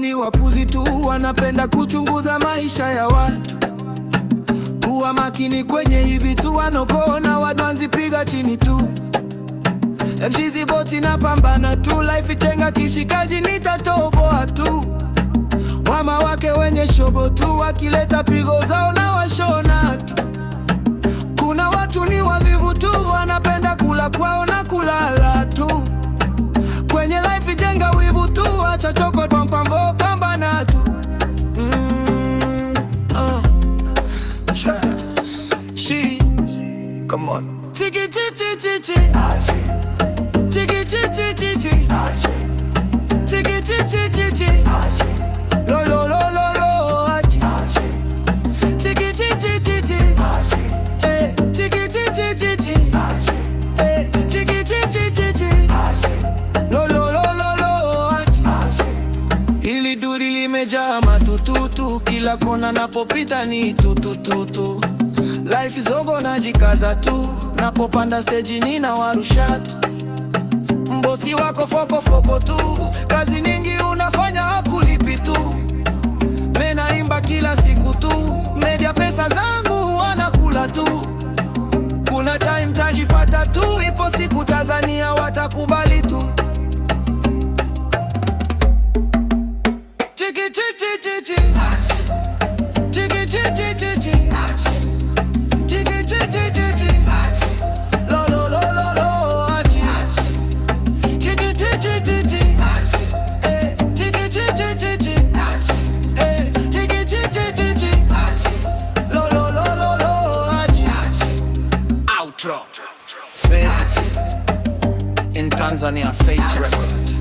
ni wapuzi tu, wanapenda kuchunguza maisha ya watu. Kuwa makini kwenye hivi tu, wanokona wadwanzi, piga chini tu. MCZ boti na pambana tu, life itenga kishikaji, nitatoboa tu. Wama wake wenye shobo tu, wakileta pigo zao na washona tu. Kuna watu ni wavivu tu, wanapenda kula kwao na kulala tu. Kwenye life jenga wivu tu, acha choko pambambo, pambana tu. She, come on. Chiki chiki chiki, chiki chiki chiki, chiki chiki chiki, lo lo lo lo lo, chiki chiki chiki, chiki chiki chiki, chiki chiki chiki, lo lo lo lo lo. Hili duri limejaa matututu, kila kona napopita ni tutututu. Life is ogo, najikaza tu, napopanda stage nina warusha tu. Mbosi wako foko foko tu, kazi nyingi unafanya hakulipi tu. Menaimba kila siku tu, media pesa zangu wanakula tu. Kuna time tajipata tu, ipo siku Tanzania watakubali tu. Chiki chiki chiki, chiki chiki chiki, chiki chiki chiki, lo lo lo lo lo, chiki chiki chiki, chiki chiki chiki, chiki chiki chiki, lo lo lo lo lo. Outro. Faces in Tanzania, Face Records.